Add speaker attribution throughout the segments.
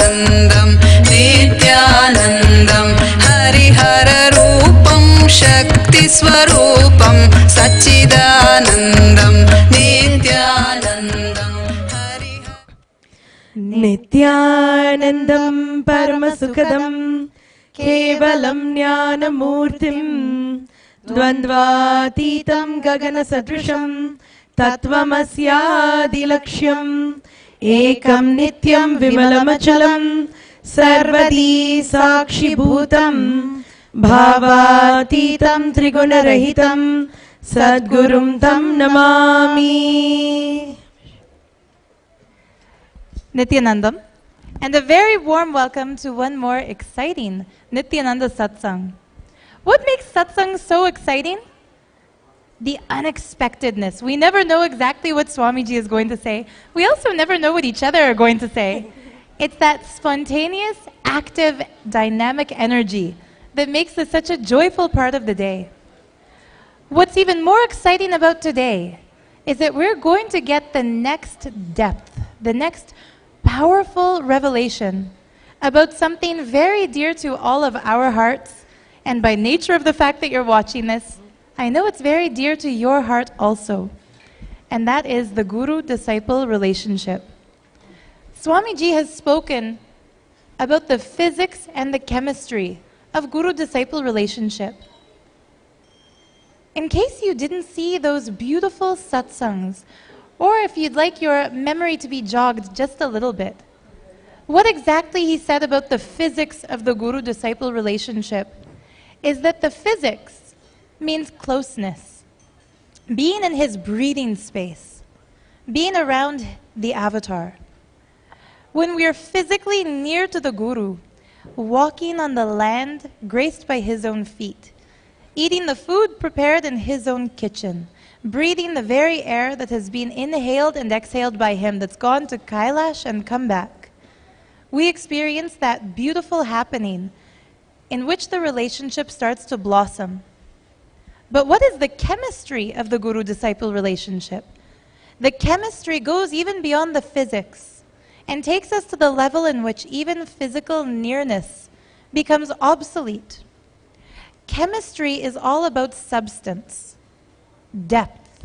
Speaker 1: Nithyanandam Nithyanandam Harihara Rupam Shakti Swarupam Sachidanandam Nithyanandam
Speaker 2: Nithyanandam Paramasukadam Kevalam Jnanamurtim Dvandvatitam Gagana Sadrisham Tattvamasyaadilaksham Ekam Nityam Vimalamachalam Sarvadi Sakshi Bhutam Bhavatitam Trigunarahitam Sadgurum Tam Namami.
Speaker 3: Nithyanandam, and a very warm welcome to one more exciting Nithyananda Satsang. What makes satsang so exciting? The unexpectedness. We never know exactly what Swamiji is going to say. We also never know what each other are going to say. It's that spontaneous, active, dynamic energy that makes this such a joyful part of the day. What's even more exciting about today is that we're going to get the next depth, the next powerful revelation about something very dear to all of our hearts, and by nature of the fact that you're watching this, I know it's very dear to your heart also, and that is the guru-disciple relationship. Swamiji has spoken about the physics and the chemistry of guru-disciple relationship. In case you didn't see those beautiful satsangs, or if you'd like your memory to be jogged just a little bit, what exactly he said about the physics of the guru-disciple relationship is that the physics means closeness, being in his breathing space, being around the avatar. When we are physically near to the guru, walking on the land graced by his own feet, eating the food prepared in his own kitchen, breathing the very air that has been inhaled and exhaled by him, that's gone to Kailasa and come back, we experience that beautiful happening in which the relationship starts to blossom. But what is the chemistry of the guru-disciple relationship? The chemistry goes even beyond the physics and takes us to the level in which even physical nearness becomes obsolete. Chemistry is all about substance, depth,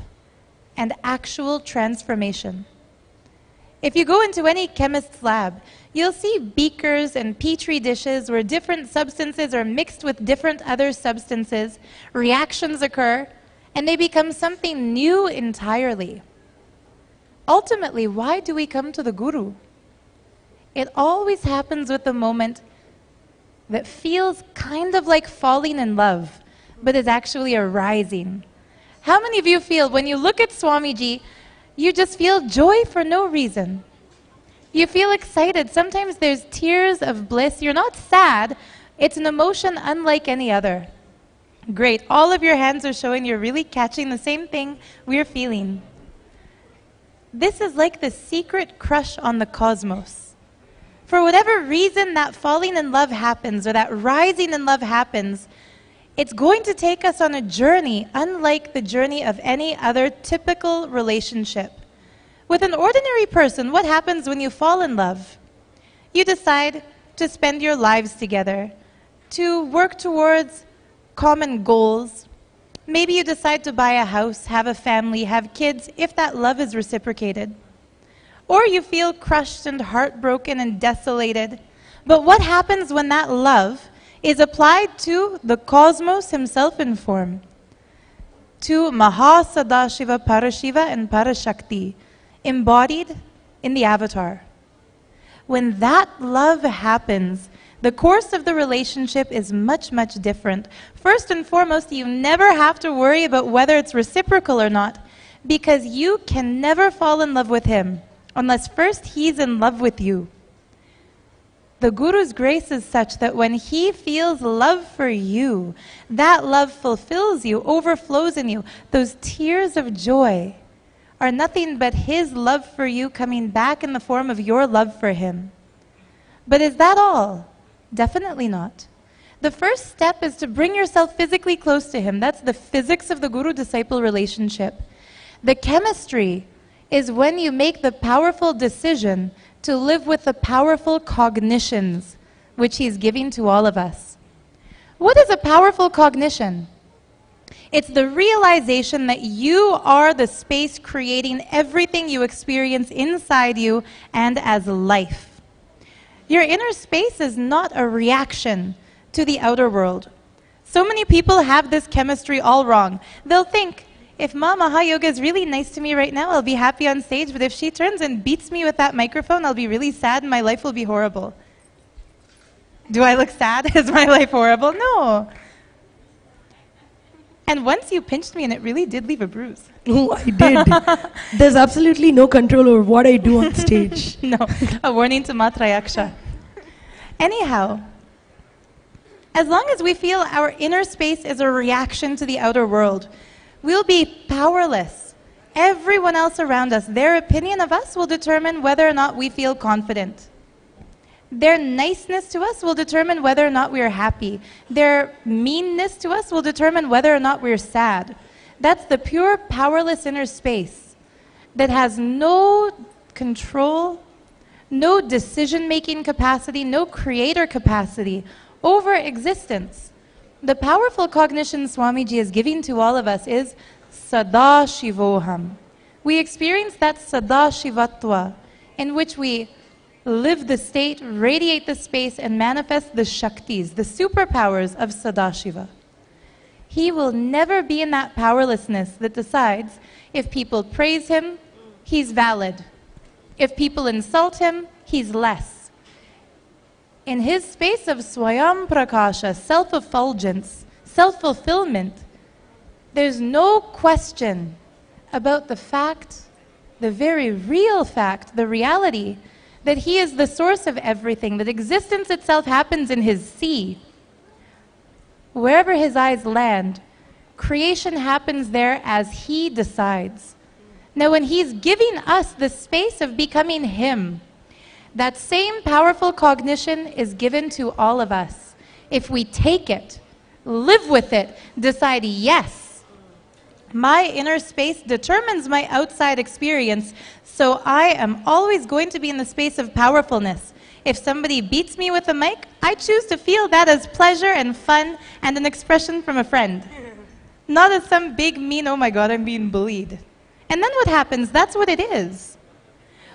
Speaker 3: and actual transformation. If you go into any chemist's lab, you'll see beakers and petri dishes where different substances are mixed with different other substances, reactions occur, and they become something new entirely. Ultimately, why do we come to the Guru? It always happens with the moment that feels kind of like falling in love, but is actually a rising. How many of you feel when you look at Swamiji, you just feel joy for no reason? You feel excited. Sometimes there's tears of bliss. You're not sad. It's an emotion unlike any other. Great. All of your hands are showing you're really catching the same thing we're feeling. This is like the secret crush on the cosmos. For whatever reason that falling in love happens, or that rising in love happens, it's going to take us on a journey unlike the journey of any other typical relationship. With an ordinary person, what happens when you fall in love? You decide to spend your lives together, to work towards common goals. Maybe you decide to buy a house, have a family, have kids, if that love is reciprocated. Or you feel crushed and heartbroken and desolated. But what happens when that love is applied to the cosmos himself in form? To Mahasannidhanam, Parashiva and Parashakti, embodied in the avatar. When that love happens, the course of the relationship is much, much different. First and foremost, you never have to worry about whether it's reciprocal or not, because you can never fall in love with him unless first he's in love with you. The Guru's grace is such that when he feels love for you, that love fulfills you, overflows in you. Those tears of joy are nothing but his love for you coming back in the form of your love for him. But is that all? Definitely not. The first step is to bring yourself physically close to him. That's the physics of the guru-disciple relationship. The chemistry is when you make the powerful decision to live with the powerful cognitions which he's giving to all of us. What is a powerful cognition? It's the realization that you are the space creating everything you experience inside you and as life. Your inner space is not a reaction to the outer world. So many people have this chemistry all wrong. They'll think, if Ma Mahayoga is really nice to me right now, I'll be happy on stage, but if she turns and beats me with that microphone, I'll be really sad and my life will be horrible. Do I look sad? Is my life horrible? No. And once you pinched me and it really did leave a bruise.
Speaker 2: Oh, I did. There's absolutely no control over what I do on stage.
Speaker 3: No, a warning to Matrayaksha. Anyhow, as long as we feel our inner space is a reaction to the outer world, we'll be powerless. Everyone else around us, their opinion of us will determine whether or not we feel confident. Their niceness to us will determine whether or not we are happy. Their meanness to us will determine whether or not we're sad. That's the pure, powerless inner space that has no control, no decision-making capacity, no creator capacity over existence. The powerful cognition Swamiji is giving to all of us is Sada Shivoham. We experience that Sada Shivatva in which we live the state, radiate the space, and manifest the Shaktis, the superpowers of Sadashiva. He will never be in that powerlessness that decides if people praise him, he's valid. If people insult him, he's less. In his space of Swayam Prakasha, self-effulgence, self-fulfillment, there's no question about the fact, the very real fact, the reality, that he is the source of everything, that existence itself happens in his sea. Wherever his eyes land, creation happens there as he decides. Now, when he's giving us the space of becoming him, that same powerful cognition is given to all of us. If we take it, live with it, decide, yes, my inner space determines my outside experience, so I am always going to be in the space of powerfulness. If somebody beats me with a mic, I choose to feel that as pleasure and fun and an expression from a friend. Not as some big mean, oh my God, I'm being bullied. And then what happens? That's what it is.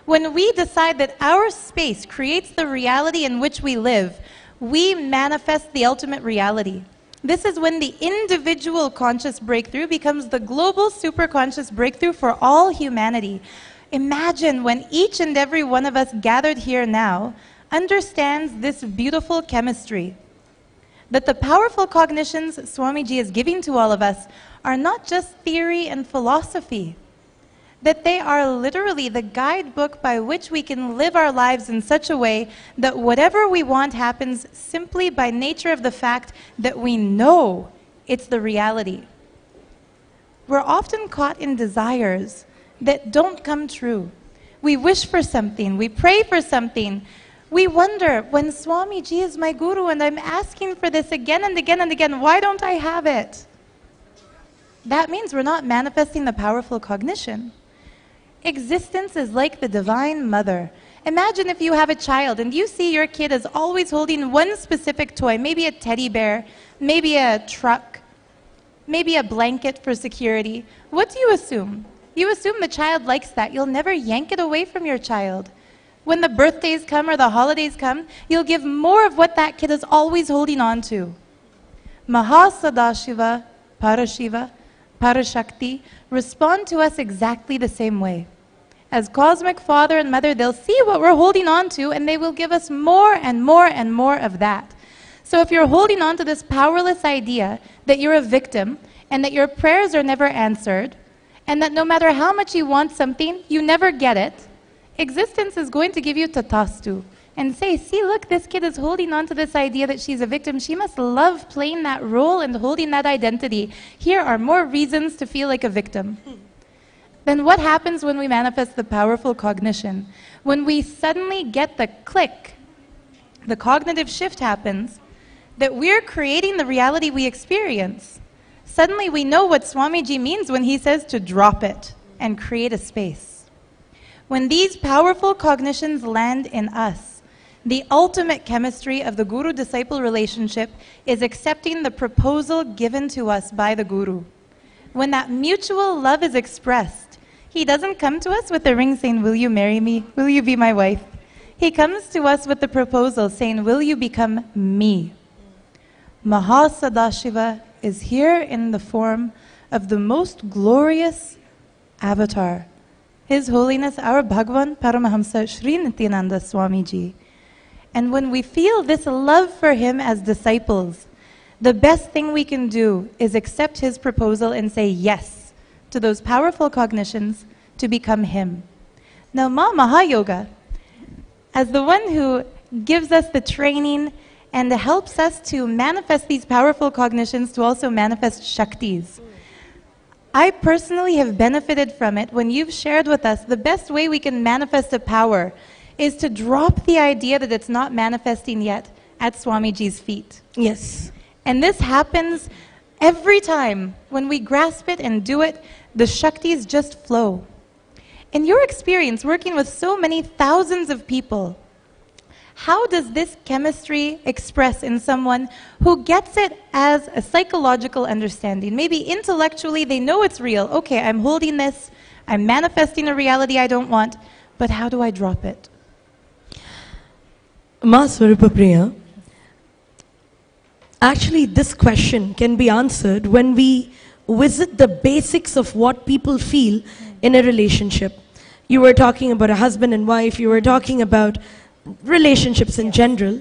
Speaker 3: When we decide that our space creates the reality in which we live, we manifest the ultimate reality. This is when the individual conscious breakthrough becomes the global superconscious breakthrough for all humanity. Imagine when each and every one of us gathered here now understands this beautiful chemistry. That the powerful cognitions Swamiji is giving to all of us are not just theory and philosophy. That they are literally the guidebook by which we can live our lives in such a way that whatever we want happens simply by nature of the fact that we know it's the reality. We're often caught in desires that don't come true. We wish for something, we pray for something. We wonder, when Swamiji is my guru and I'm asking for this again and again and again, why don't I have it? That means we're not manifesting the powerful cognition. Existence is like the Divine Mother. Imagine if you have a child and you see your kid is always holding one specific toy, maybe a teddy bear, maybe a truck, maybe a blanket for security. What do you assume? You assume the child likes that. You'll never yank it away from your child. When the birthdays come or the holidays come, you'll give more of what that kid is always holding on to. Mahasannidhanam, Parashiva, Parashakti respond to us exactly the same way. As cosmic father and mother, they'll see what we're holding on to and they will give us more and more and more of that. So if you're holding on to this powerless idea that you're a victim and that your prayers are never answered and that no matter how much you want something, you never get it, existence is going to give you tatastu and say, see, look, this kid is holding on to this idea that she's a victim. She must love playing that role and holding that identity. Here are more reasons to feel like a victim. Then what happens when we manifest the powerful cognition? When we suddenly get the click, the cognitive shift happens, that we're creating the reality we experience. Suddenly we know what Swamiji means when he says to drop it and create a space. When these powerful cognitions land in us, the ultimate chemistry of the guru-disciple relationship is accepting the proposal given to us by the guru. When that mutual love is expressed, he doesn't come to us with the ring saying, "Will you marry me? Will you be my wife?" He comes to us with the proposal saying, "Will you become me?" Mahasannidhanam is here in the form of the most glorious avatar, His Holiness our Bhagavan Paramahamsa Shri Nithyananda Swamiji. And when we feel this love for him as disciples, the best thing we can do is accept his proposal and say yes to those powerful cognitions to become him. Now, Ma Mahayoga, as the one who gives us the training and helps us to manifest these powerful cognitions to also manifest Shaktis, I personally have benefited from it when you've shared with us the best way we can manifest a power is to drop the idea that it's not manifesting yet at Swamiji's feet.
Speaker 2: Yes.
Speaker 3: And this happens every time. When we grasp it and do it, the Shaktis just flow. In your experience, working with so many thousands of people, how does this chemistry express in someone who gets it as a psychological understanding? Maybe intellectually they know it's real. Okay, I'm holding this, I'm manifesting a reality I don't want, but how do I drop it?
Speaker 2: Ma Swarupa Priya, actually this question can be answered when we visit the basics of what people feel in a relationship. You were talking about a husband and wife, you were talking about relationships in general,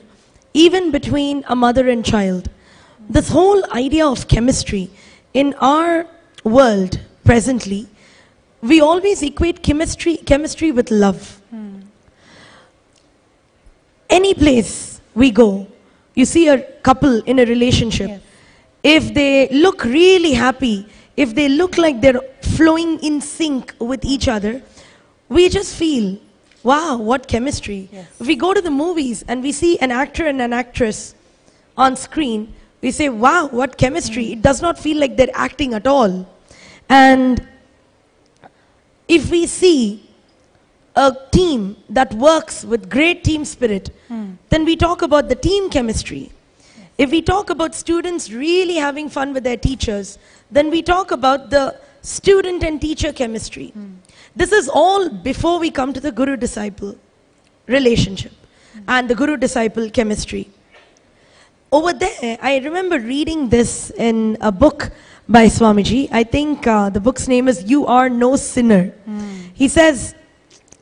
Speaker 2: even between a mother and child. This whole idea of chemistry in our world presently, we always equate chemistry with love. Any place we go, you see a couple in a relationship.
Speaker 3: Yes.
Speaker 2: If they look really happy, if they look like they're flowing in sync with each other, we just feel, wow, what chemistry.
Speaker 3: Yes.
Speaker 2: If we go to the movies and we see an actor and an actress on screen, we say, wow, what chemistry. It does not feel like they're acting at all. And if we see a team that works with great team spirit, then we talk about the team chemistry. Yes. If we talk about students really having fun with their teachers, then we talk about the student and teacher chemistry. This is all before we come to the guru-disciple relationship and the guru-disciple chemistry. Over there, I remember reading this in a book by Swamiji. I think the book's name is You Are No Sinner. He says,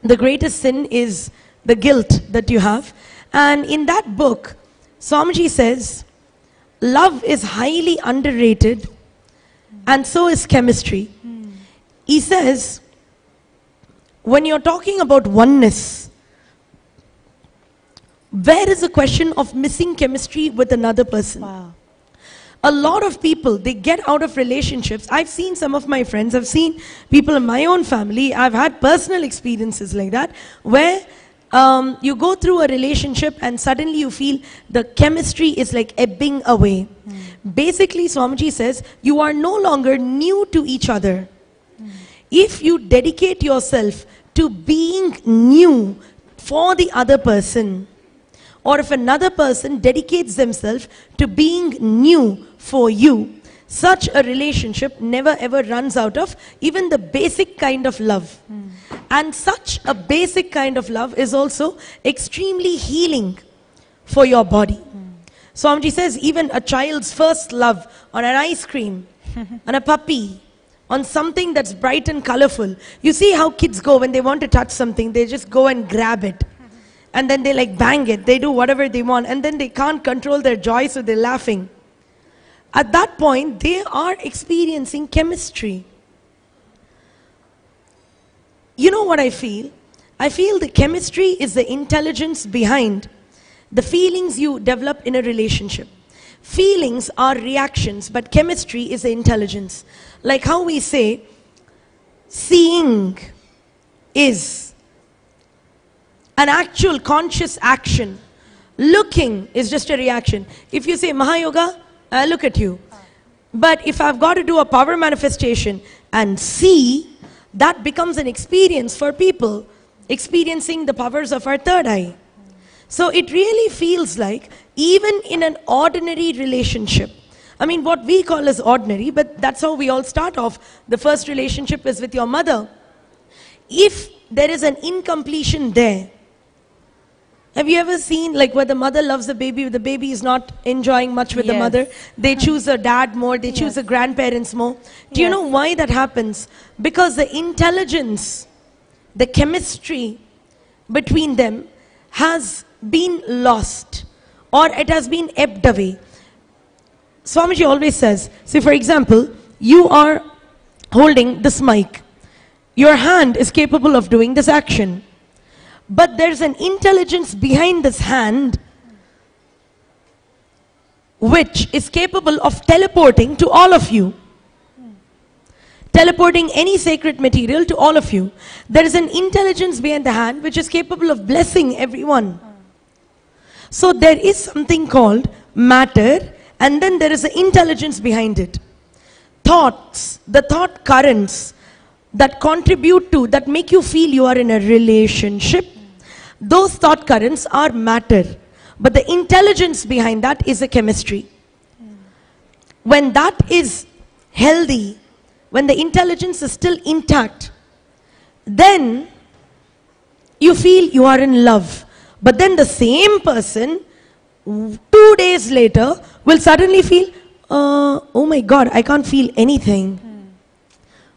Speaker 2: the greatest sin is the guilt that you have. And in that book, Swamiji says, love is highly underrated and so is chemistry. He says, when you're talking about oneness, where is the question of missing chemistry with another person?
Speaker 3: Wow.
Speaker 2: A lot of people, they get out of relationships. I've seen some of my friends, I've seen people in my own family, I've had personal experiences like that, where you go through a relationship and suddenly you feel the chemistry is like ebbing away. Basically, Swamiji says, you are no longer new to each other. If you dedicate yourself to being new for the other person, or if another person dedicates themselves to being new for you, such a relationship never ever runs out of even the basic kind of love. And such a basic kind of love is also extremely healing for your body. Swamiji says even a child's first love on an ice cream, on a puppy, on something that's bright and colorful. You see how kids go when they want to touch something, they just go and grab it. And then they like bang it, they do whatever they want, and then they can't control their joy, so they're laughing. At that point, they are experiencing chemistry. You know what I feel? I feel the chemistry is the intelligence behind the feelings you develop in a relationship. Feelings are reactions, but chemistry is the intelligence. Like how we say, seeing is an actual conscious action. Looking is just a reaction. If you say, Mahayoga, I look at you. But if I've got to do a power manifestation and see, that becomes an experience for people. experiencing the powers of our third eye. So it really feels like, even in an ordinary relationship, I mean, what we call as ordinary, but that's how we all start off. The first relationship is with your mother. If there is an incompletion there, have you ever seen like where the mother loves the baby is not enjoying much with the mother? They choose a dad more, they choose the grandparents more. Do you know why that happens? Because the intelligence, the chemistry between them has been lost, or it has been ebbed away. Swamiji always says, say for example, you are holding this mic. Your hand is capable of doing this action. But there's an intelligence behind this hand which is capable of teleporting to all of you. Teleporting any sacred material to all of you. There is an intelligence behind the hand which is capable of blessing everyone. So there is something called matter, and then there is an intelligence behind it. Thoughts, the thought currents that contribute to, that make you feel you are in a relationship, those thought currents are matter. But the intelligence behind that is a chemistry. When that is healthy, when the intelligence is still intact, then you feel you are in love. But then the same person, 2 days later, will suddenly feel, oh my God, I can't feel anything.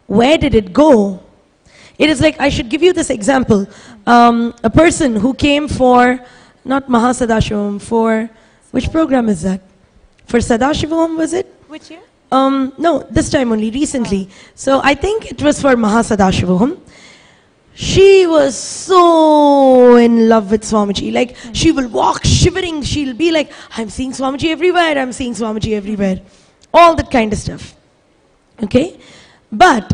Speaker 2: Where did it go? It is like, I should give you this example. A person who came for, not Mahasannidhanam, for, which program is that? For Sadashivam, was it?
Speaker 3: Which year?
Speaker 2: No, this time only, recently. So I think it was for Mahasannidhanam. She was so in love with Swamiji. Like, she will walk shivering. She'll be like, I'm seeing Swamiji everywhere. I'm seeing Swamiji everywhere. All that kind of stuff. Okay? But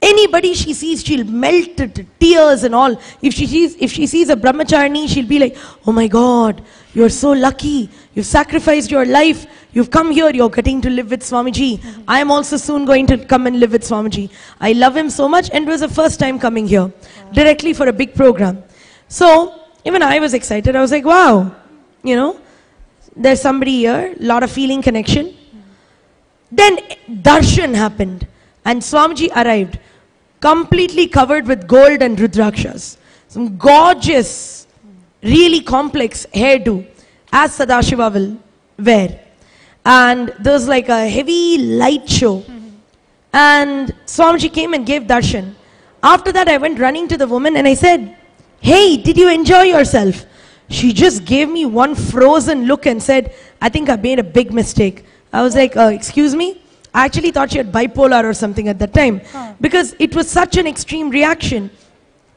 Speaker 2: anybody she sees, she'll melt to tears and all. If she sees a brahmacharni, she'll be like, oh my God, you're so lucky. You've sacrificed your life. You've come here. You're getting to live with Swamiji. I am also soon going to come and live with Swamiji. I love him so much, and it was the first time coming here directly for a big program. So even I was excited. I was like, wow, you know, there's somebody here, lot of feeling connection. Then darshan happened, and Swamiji arrived, completely covered with gold and rudrakshas. Some gorgeous, really complex hairdo, as Sadashiva will wear. And there was like a heavy light show. And Swamiji came and gave darshan. After that, I went running to the woman and I said, hey, did you enjoy yourself? She just gave me one frozen look and said, I think I made a big mistake. I was like, excuse me? I actually thought she had bipolar or something at that time. Because it was such an extreme reaction.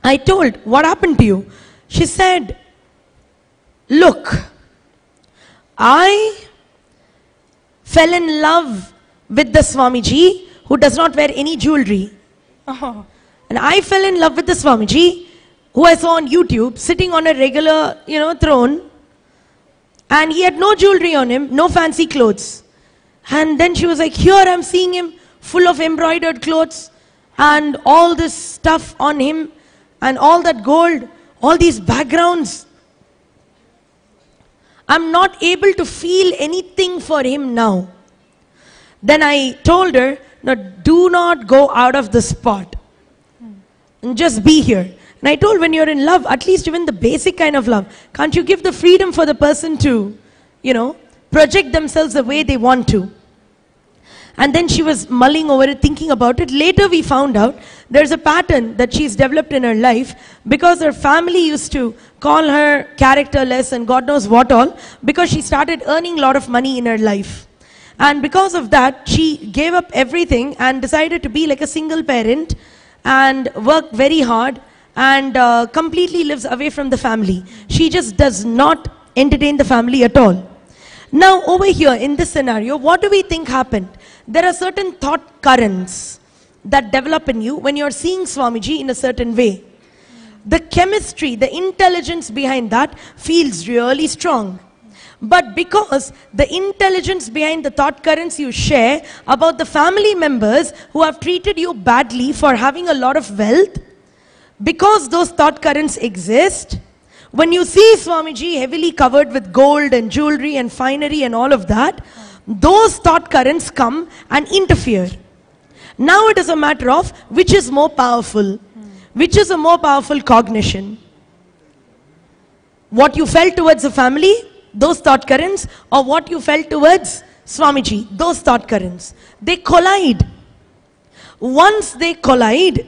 Speaker 2: I told, what happened to you? She said, look, I fell in love with the Swamiji who does not wear any jewelry. And I fell in love with the Swamiji who I saw on YouTube sitting on a regular, throne. And he had no jewelry on him, no fancy clothes. And then she was like, here I'm seeing him full of embroidered clothes and all this stuff on him and all that gold, all these backgrounds. I'm not able to feel anything for him now. Then I told her, no, do not go out of the spot. And just be here. And I told, when you're in love, at least even the basic kind of love, can't you give the freedom for the person to, project themselves the way they want to? And then she was mulling over it, thinking about it. Later we found out there's a pattern that she's developed in her life because her family used to call her characterless and God knows what all, because she started earning a lot of money in her life. And because of that, she gave up everything and decided to be like a single parent and work very hard and completely lives away from the family. She just does not entertain the family at all. Now over here in this scenario, what do we think happened? There are certain thought currents that develop in you when you're seeing Swamiji in a certain way. The chemistry, the intelligence behind that feels really strong. But because the intelligence behind the thought currents you share about the family members who have treated you badly for having a lot of wealth, Because those thought currents exist, when you see Swamiji heavily covered with gold and jewelry and finery and all of that, those thought currents come and interfere. Now it is a matter of which is more powerful, which is a more powerful cognition. What you felt towards the family, those thought currents, or what you felt towards Swamiji, those thought currents. They collide. Once they collide,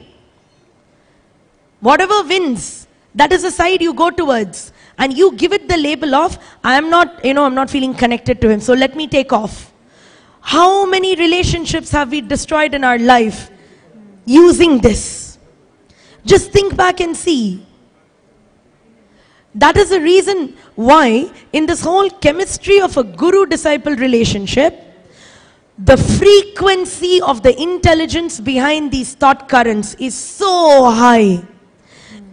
Speaker 2: whatever wins, that is the side you go towards. And you give it the label of, I'm not feeling connected to him, so let me take off. How many relationships have we destroyed in our life using this? Just think back and see. That is the reason why in this whole chemistry of a guru-disciple relationship, the frequency of the intelligence behind these thought currents is so high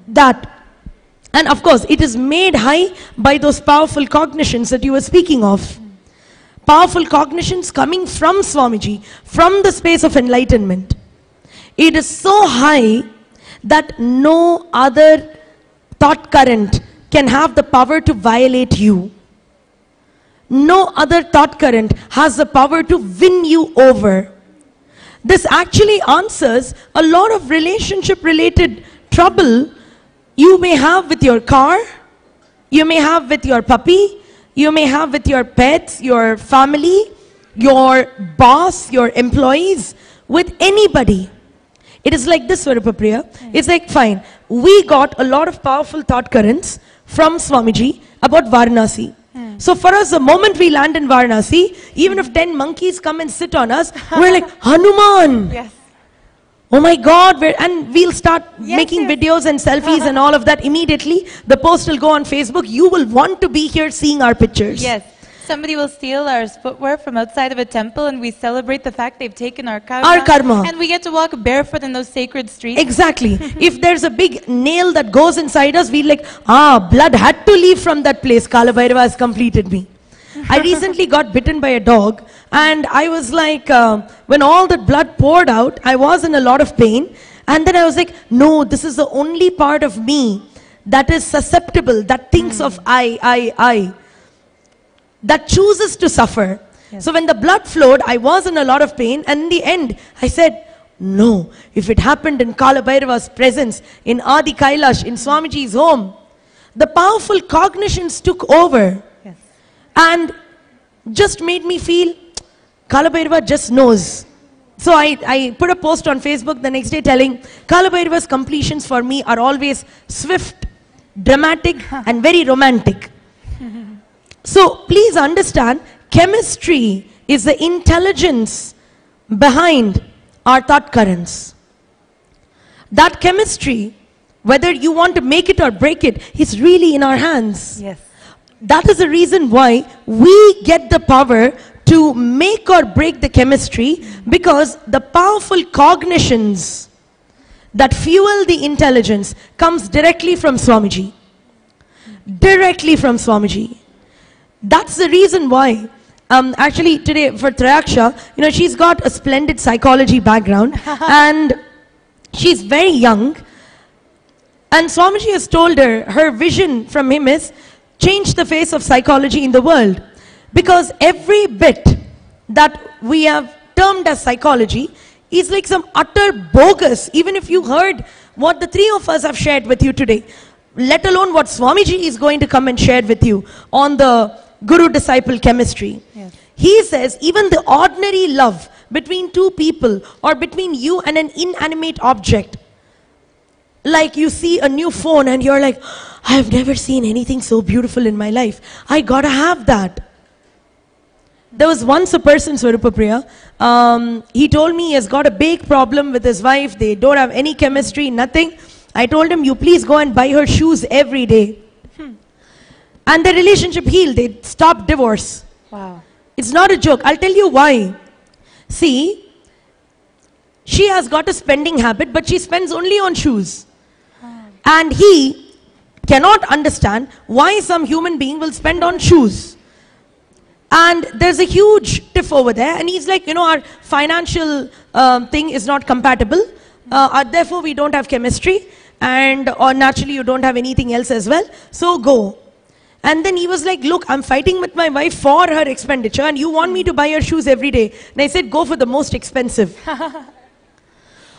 Speaker 2: that, and of course it is made high by those powerful cognitions that you were speaking of. Powerful cognitions coming from Swamiji, from the space of enlightenment. It is so high that no other thought current can have the power to violate you. No other thought current has the power to win you over. This actually answers a lot of relationship related trouble you may have with your car, you may have with your puppy, you may have with your pets, your family, your boss, your employees, with anybody. It is like this, Swarupapriya. It's like, fine, we got a lot of powerful thought currents from Swamiji about Varanasi. So for us, the moment we land in Varanasi, even if 10 monkeys come and sit on us, we're like, Hanuman!
Speaker 3: Yes.
Speaker 2: Oh my God, and we'll start making videos and selfies and all of that immediately. The post will go on Facebook. You will want to be here seeing our pictures.
Speaker 3: Yes. Somebody will steal our footwear from outside of a temple and we celebrate the fact they've taken our karma.
Speaker 2: Our karma.
Speaker 3: And we get to walk barefoot in those sacred streets.
Speaker 2: Exactly. If there's a big nail that goes inside us, we're like, blood had to leave from that place. Kala Bhairava has completed me. I recently got bitten by a dog and I was like, when all that blood poured out, I was in a lot of pain. And then I was like, no, this is the only part of me that is susceptible, that thinks of I, that chooses to suffer. Yes. So when the blood flowed, I was in a lot of pain. And in the end, I said, no, if it happened in Kala Bhairava's presence, in Adi Kailash, in Swamiji's home, the powerful cognitions took over.
Speaker 3: Yes.
Speaker 2: And just made me feel, Kala Bhairava just knows. So I put a post on Facebook the next day telling, Kala Bhairava's completions for me are always swift, dramatic, and very romantic. So please understand, chemistry is the intelligence behind our thought currents. That chemistry, whether you want to make it or break it, is really in our hands.
Speaker 3: Yes.
Speaker 2: That is the reason why we get the power to make or break the chemistry, because the powerful cognitions that fuel the intelligence comes directly from Swamiji. Directly from Swamiji. That's the reason why, actually today for Trayaksha, she's got a splendid psychology background and she's very young. And Swamiji has told her, her vision from him is, change the face of psychology in the world. Because every bit that we have termed as psychology is like some utter bogus, even if you heard what the three of us have shared with you today, let alone what Swamiji is going to come and share with you on the Guru-disciple chemistry. Yes. He says even the ordinary love between two people or between you and an inanimate object, like you see a new phone and you're like, I've never seen anything so beautiful in my life. I gotta have that. There was once a person, Swarupapriya, he told me he has got a big problem with his wife. They don't have any chemistry, nothing. I told him, you please go and buy her shoes every day. And the relationship healed. They stopped divorce.
Speaker 3: Wow.
Speaker 2: It's not a joke. I'll tell you why. See, she has got a spending habit, but she spends only on shoes. And he cannot understand why some human being will spend on shoes. And there's a huge tiff over there. And he's like, our financial thing is not compatible. Therefore, we don't have chemistry. and or naturally you don't have anything else as well, so go. And then he was like, look, I'm fighting with my wife for her expenditure and you want me to buy her shoes every day. And I said, go for the most expensive.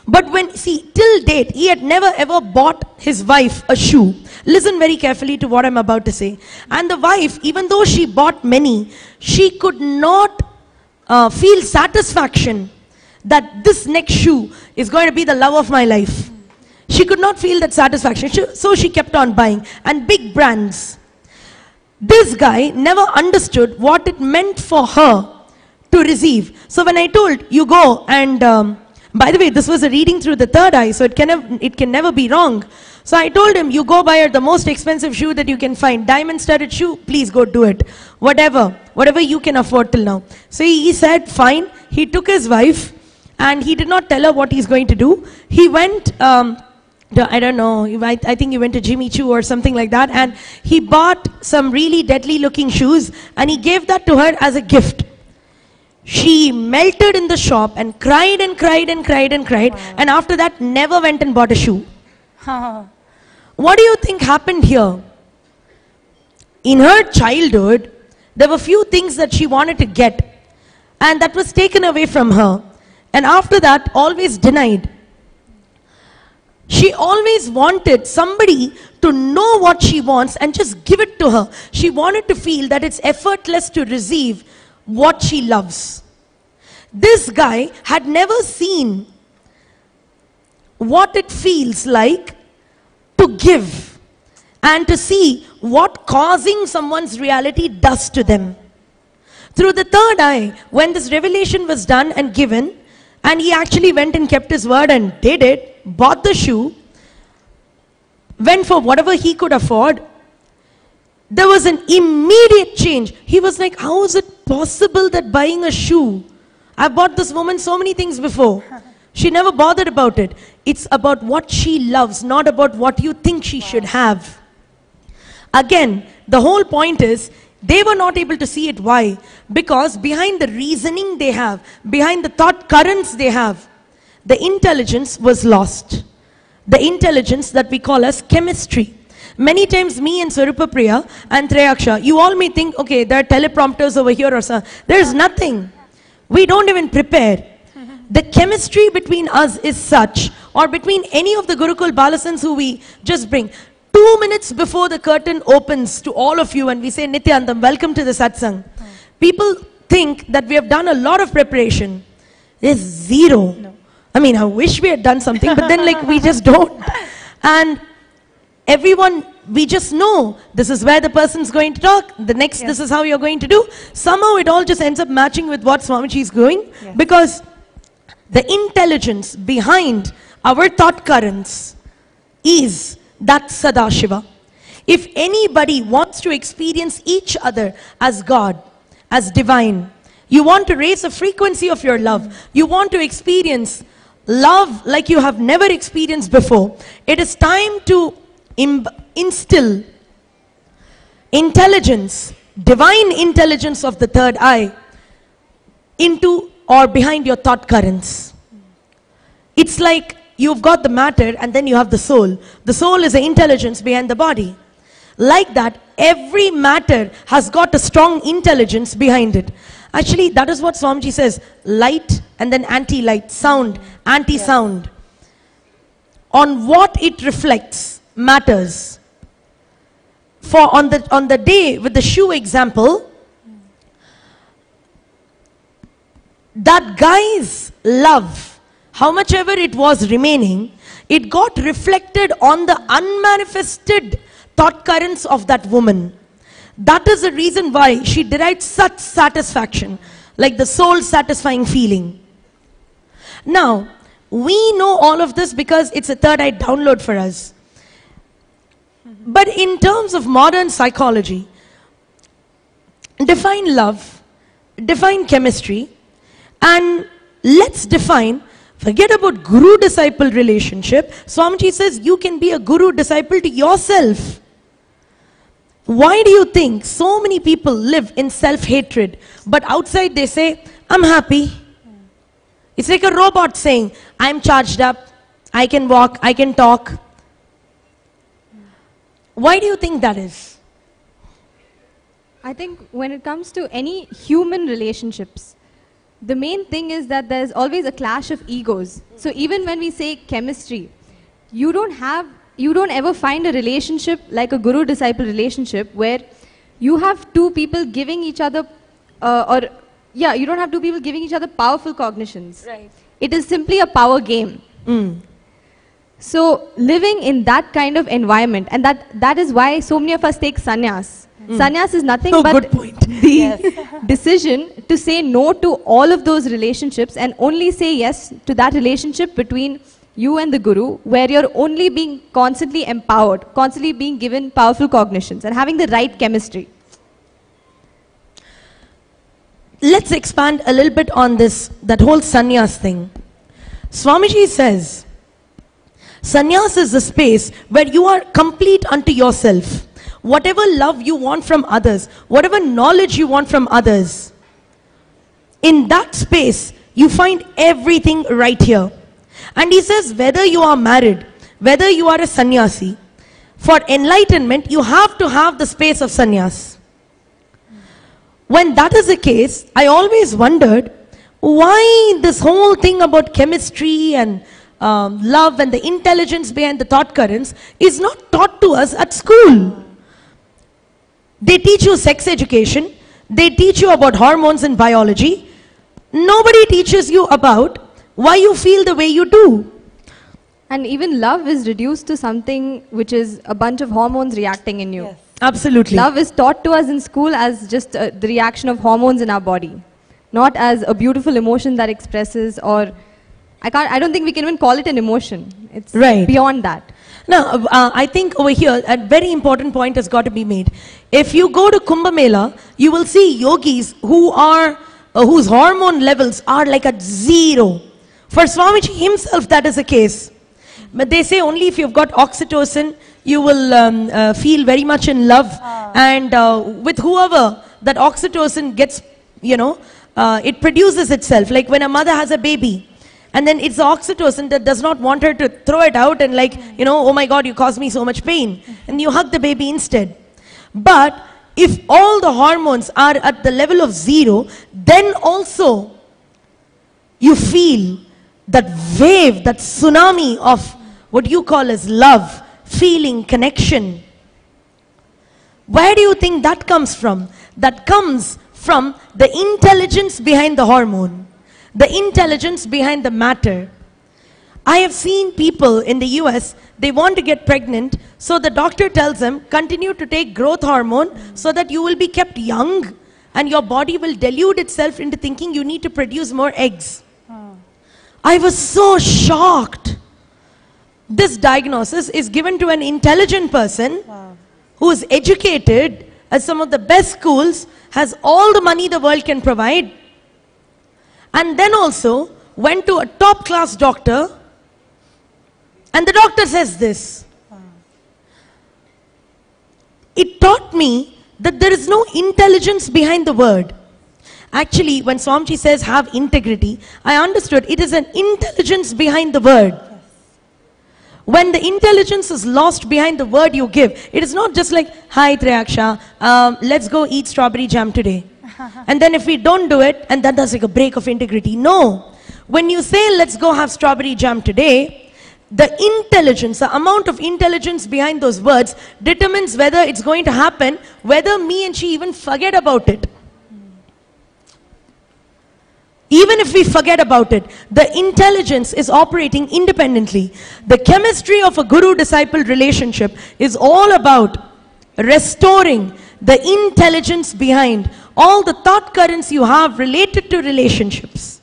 Speaker 2: But when, see, till date, he had never ever bought his wife a shoe. Listen very carefully to what I'm about to say. And the wife, even though she bought many, she could not feel satisfaction that this next shoe is going to be the love of my life. She could not feel that satisfaction. So she kept on buying. And big brands. This guy never understood what it meant for her to receive. So when I told, you go and, by the way, this was a reading through the third eye, so it can never be wrong. So I told him, you go buy her the most expensive shoe that you can find. Diamond studded shoe, please go do it. Whatever you can afford till now. So he said, fine. He took his wife and he did not tell her what he's going to do. He went, I don't know, I think he went to Jimmy Choo or something like that, and he bought some really deadly looking shoes and he gave that to her as a gift. She melted in the shop and cried and cried and cried and cried, wow. And after that never went and bought a shoe. What do you think happened here? In her childhood, there were few things that she wanted to get and that was taken away from her, and after that always denied. She always wanted somebody to know what she wants and just give it to her. She wanted to feel that it's effortless to receive what she loves. This guy had never seen what it feels like to give and to see what causing someone's reality does to them. Through the third eye, when this revelation was done and given, and he actually went and kept his word and did it, bought the shoe, went for whatever he could afford, there was an immediate change. He was like, how is it possible that buying a shoe? I've bought this woman so many things before. She never bothered about it. It's about what she loves, not about what you think she should have. Again, the whole point is, they were not able to see it. Why? Because behind the reasoning they have, behind the thought currents they have, the intelligence was lost. The intelligence that we call as chemistry. Many times me and Swarupa Priya and Treyaksha, you all may think, okay, there are teleprompters over here or something. There's nothing. We don't even prepare. The chemistry between us is such, or between any of the Gurukul Balasans who we just bring. 2 minutes before the curtain opens to all of you and we say, Nithyanandam, welcome to the satsang. People think that we have done a lot of preparation. There's zero. No. I mean, I wish we had done something, but then like we just don't. And everyone, we just know this is where the person's going to talk. The next, this is how you're going to do. Somehow it all just ends up matching with what Swamiji is doing, because the intelligence behind our thought currents is that Sadashiva. If anybody wants to experience each other as God, as divine, you want to raise the frequency of your love, you want to experience love like you have never experienced before, it is time to instill intelligence, divine intelligence of the third eye into or behind your thought currents. It's like you've got the matter and then you have the soul. The soul is the intelligence behind the body. Like that, every matter has got a strong intelligence behind it. Actually, that is what Swamiji says. Light and then anti-light, sound, anti-sound. On what it reflects matters. For on the day with the shoe example, that guy's love, how much ever it was remaining, it got reflected on the unmanifested thought currents of that woman. That is the reason why she derived such satisfaction, like the soul satisfying feeling. Now, we know all of this because it's a third eye download for us. But in terms of modern psychology, define love, define chemistry, and let's define, forget about guru-disciple relationship. Swamiji says you can be a guru-disciple to yourself. Why do you think so many people live in self-hatred, but outside they say, I'm happy? It's like a robot saying, I'm charged up, I can walk, I can talk. Why do you think that is?
Speaker 4: I think when it comes to any human relationships, the main thing is that there's always a clash of egos. So even when we say chemistry, you don't ever find a relationship like a guru-disciple relationship where you have two people giving each other, you don't have two people giving each other powerful cognitions.
Speaker 2: Right.
Speaker 4: It is simply a power game. So living in that kind of environment, and that is why so many of us take sannyas. Sannyas is nothing but the decision to say no to all of those relationships and only say yes to that relationship between you and the Guru, where you're only being constantly empowered, constantly being given powerful cognitions and having the right chemistry.
Speaker 2: Let's expand a little bit on that whole sannyas thing. Swamiji says, sannyas is the space where you are complete unto yourself. Whatever love you want from others, whatever knowledge you want from others, in that space, you find everything right here. And he says, whether you are married, whether you are a sannyasi, for enlightenment, you have to have the space of sannyas. When that is the case, I always wondered, why this whole thing about chemistry and love and the intelligence behind the thought currents is not taught to us at school. They teach you sex education, they teach you about hormones and biology. Nobody teaches you about why you feel the way you do.
Speaker 4: And even love is reduced to something which is a bunch of hormones reacting in you.
Speaker 2: Yes. Absolutely.
Speaker 4: Love is taught to us in school as just the reaction of hormones in our body, not as a beautiful emotion that expresses, or I don't think we can even call it an emotion. It's beyond that.
Speaker 2: Now, I think over here, a very important point has got to be made. If you go to Kumbh Mela, you will see yogis whose hormone levels are like at zero. For Swamiji himself, that is the case. But they say only if you've got oxytocin, you will feel very much in love. And with whoever that oxytocin gets, it produces itself. Like when a mother has a baby, and then it's the oxytocin that does not want her to throw it out and oh my God, you caused me so much pain. And you hug the baby instead. But if all the hormones are at the level of zero, then also you feel that wave, that tsunami of what you call as love, feeling, connection. Where do you think that comes from? That comes from the intelligence behind the hormone. The intelligence behind the matter. I have seen people in the US, they want to get pregnant, so the doctor tells them, continue to take growth hormone so that you will be kept young and your body will delude itself into thinking you need to produce more eggs. I was so shocked. This diagnosis is given to an intelligent person who is educated at some of the best schools, has all the money the world can provide, and then also went to a top class doctor, and the doctor says this. It taught me that there is no intelligence behind the word. Actually, when Swamiji says have integrity, I understood it is an intelligence behind the word. When the intelligence is lost behind the word you give, it is not just like, hi Triaksha, let's go eat strawberry jam today. And then if we don't do it, and that does like a break of integrity. No. When you say, let's go have strawberry jam today, the intelligence, the amount of intelligence behind those words determines whether it's going to happen, whether me and she even forget about it. Even if we forget about it, the intelligence is operating independently. The chemistry of a guru-disciple relationship is all about restoring the intelligence behind all the thought currents you have related to relationships.